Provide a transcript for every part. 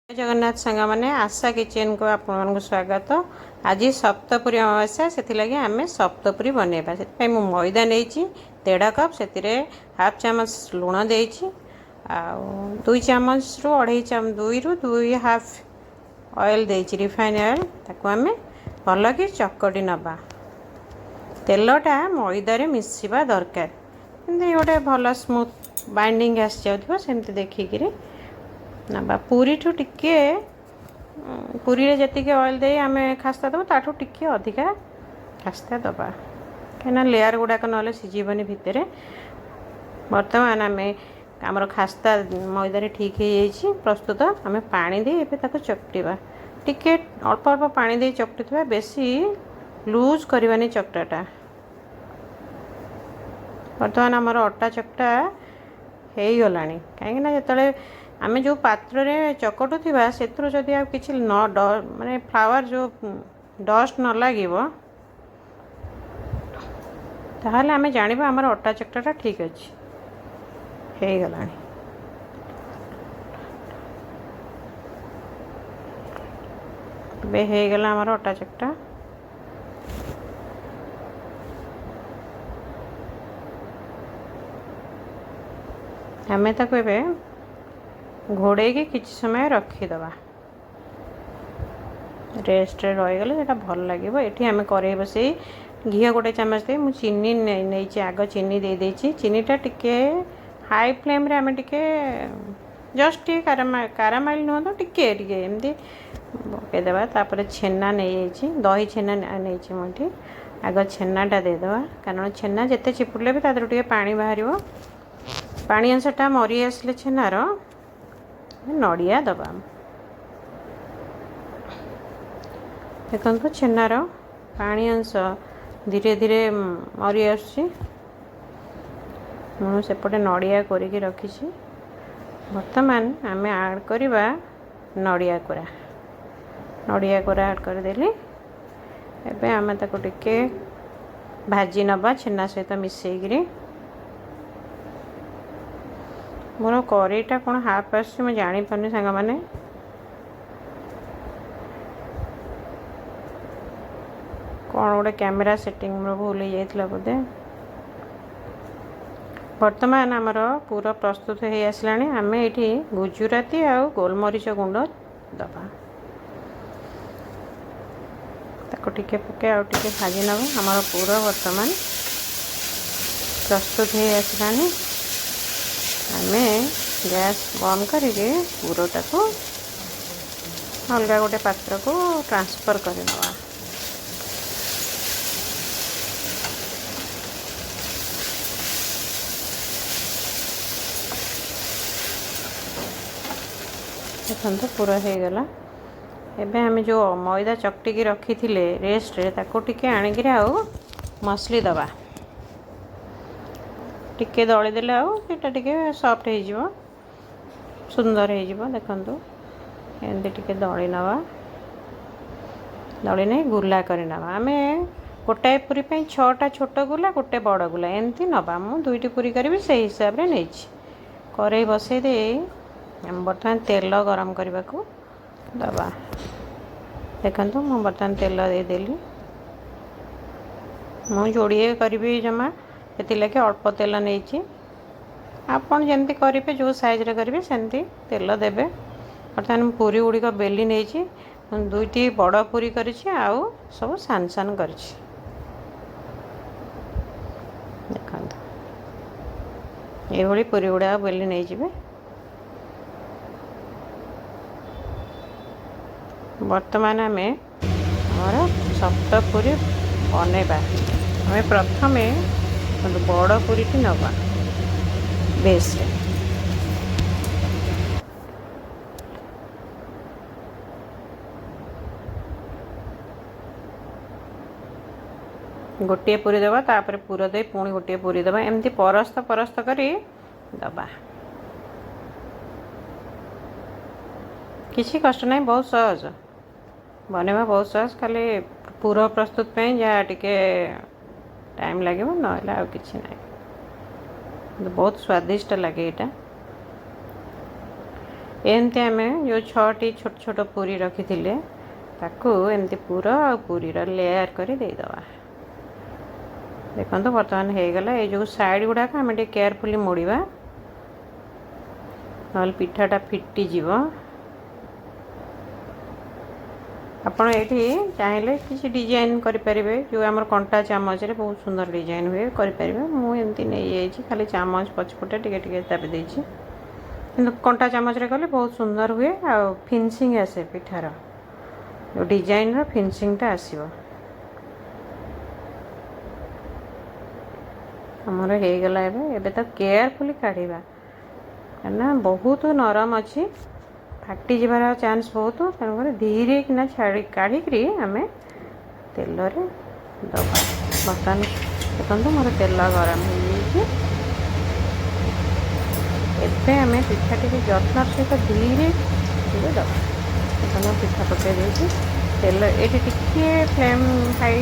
जय जगन्नाथ सांग मैंने आशा किचन को आपको स्वागत। आज सप्तपुरी अमावस्या से आम सप्तपुरी बनइबा से मैदा नहीं 1.5 कप से हाफ चामच लुण दे 2 चामच रु 2.5 हाफ ऑयल दे रिफाइन ऑयल ताको आम भल कि चकटी नवा तेलटा मैदारे मिसवा दरकार गोटे भल स्मूथ बाइंडिंग आसी जाऊँ सेमती देखिकी ना पूरी ठू टिके पूरी रे जतिके ऑयल दे आम खास्ता दबा ताठू टिके अधिका खास्ता दबा कहीं लेयर गुड़ाक ना सीझबनी भितर। बर्तमान आम आमर खास्ता मैदारे ठीक हो प्रस्तुत आम पानी दे एबे चकटिबा टिके अल्प अल्प पानी दे चकटुवा बेसी लूज करवानी चकटाटा। बर्तमान आमर अटा चकटा हो गला कहीं जो आम जो पात्र रे चकटु थी से जदि आ कि माने फ्लावर जो डस्ट न लगे ताहले आम जाना आमर अटा चकटाटा ठीक अच्छे हो गला। हो गला आमर अटा चकटा आम ताको एबे घोड़े की किसी समय रखीदबा रेस्ट रहीगले से भल लगे। ये आम करेई बसई घी गोटे चामच दे मुझे चीनी नहीं आग चीनी दे देची चीनीटा टिके हाई फ्लेम रे आम टिके जस्ट टे कारामाइल नुह तो टिके टिके एमती पकईदेवा। तापर छेना नहीं दही छेना नहीं मुझे आग छेनाटा देदेवा कारण छेना जिते चिपुड़े भी तादर टे पानी बाहर पानी अंशटा मरी आसले छेनार नड़िया दबा देखो छेनार पानी अंश धीरे धीरे मरी आसपटे नड़िया करके रखी। बर्तमान आम ऐड करवा नड़िया कोरा ऐड करदेली एबे आम ताको टिके भाजी नवा छेना सहित मिसेकरी मोर करेईटा कौन हाफ आस जापारे सांग मैंने कौन गोटे कैमेरा सेटिंग मोर भूल हो जाता बोधे। बर्तमान आमर पूरा प्रस्तुत हो आसला आम ये गुजराती आ गोलमरीच गुंड दबा ताको टिके पके आ टिके भाजी नवा आमर पूरा बर्तमान प्रस्तुत हो आसला। आम गैस बंद करके पूरटा को अलग गोटे पात्र को ट्रांसफर कर नवा। देखो पूरा हो गला। एबे आम जो मैदा चकटिकी रखी थे रेस्ट रे ताको टिके आनिक आउ मसली दबा टिके दली देले आटा टिके सॉफ्ट हो सुंदर हो देखु एमती टिके दली नवा दली नहीं गुला कर नवा आम गोटाए पूरी 6टा छोट गुला गोटे बड़ गुला एमती नवा मु 2टी पूरी करी से हिसाब रे नहीं करेई बसई दे बर्तमान तेल गरम करने को दबा देखु मु बर्तमान तेल देदेली मु जोड़िए करी जमा से अल्प तेल नहीं आपन जमती करेंगे जो साइज रे करेंगे सेमती तेल देवे। बर्तमान पूरी गुड़िक बेली नहीं 2टी बड़ पूरी कर सब सान सान कर ये पूरी गुड़ा बेली नहीं जी। बर्तमान आम सप्तपुरी बनइबा आम प्रथम बड़ पूरी नवा बेस गोटे पूरी दबा तापर पूरा दे पुणी गोटे पूरी दबा एमती परस्त परस्त करी दबा किसी कष्ट नहीं बहुत सहज बनवा बहुत सहज खाली पूरा प्रस्तुत पे जहाँ टिके टाइम लगे ना कि बहुत स्वादिष्ट लगे यहाँ एमती आम जो 6टी छोट छोट पूरी रखी ताकू एमती पूरा आ पूरीर लेयर कर देदवा। देखो बर्तमान हो गला। ये जो साइड गुड़ाक आम केयरफुली मोड़वा ना पिठाटा फिटिज। आपड़ ये चाहिए किसी डिजाइन करेंगे जो आम कंटा चामच रे बहुत सुंदर डिजाइन हुए करेंगे। मुझे नहीं खाली चामच पछपटे टे दाबी देती कि कंटा चामच रे कले बहुत सुंदर हुए आ फिनिशिंग आसे पिठार जो डिजाइन फिनिशिंगटा आसो। आमर हो गला एबे तो केयरफुली काढ़ा ना बहुत नरम अच्छी फाटी जबार चांस बहुत तेणुक धीरे किना छाड़ी काढ़िक आम तेल दबा। बर्तमान देखो मोर तेल गरम हो आम पिठा टी जत्न सहित धीरे धीरे दबा। देखो पिठा पकई तेल ये टिके फ्लेम हाई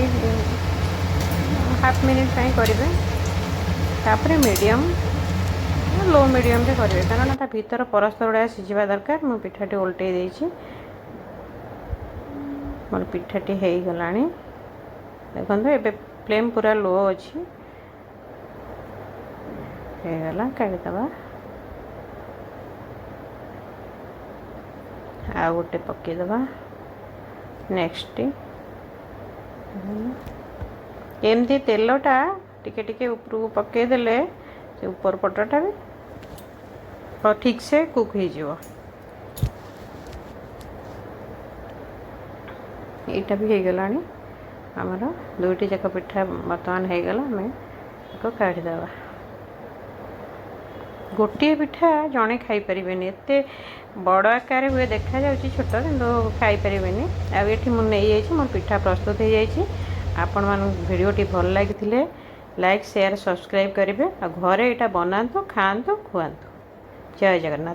हाफ मिनिट करेंगे तापर मीडियम लो मीडियम रे करेंगे कारण ता भीतर परस्त गुड़ा सीझा दरकार। मु पिठाटी उल्टे देछि मोर पिठाटी हो गला। देखो ये फ्लेम पूरा लो अच्छी हो गला काढ़ीदबा। आ गोटे पकईदबा नेक्स्ट एमती तेलटा टिके टिके ऊपर पकईदेले से ऊपर पटटा भी ठीक से कुक हो यहाँ भी हो गला। आमर दुईटी जाक पिठा बर्तमान हो गला आम काढ़ीदबा। गोटे पिठा जड़े खाईपर एत बड़ आकार हुए देखा जाऊँगी छोट कि खाईपर आठी मुझे मोर पिठा प्रस्तुत हो जाए। आपण मान भिडियोटी भल लगी लाइक शेयर सब्सक्राइब करेंगे। घरे यहाँ बनातु खातु खुआतु। जय जगन्नाथ।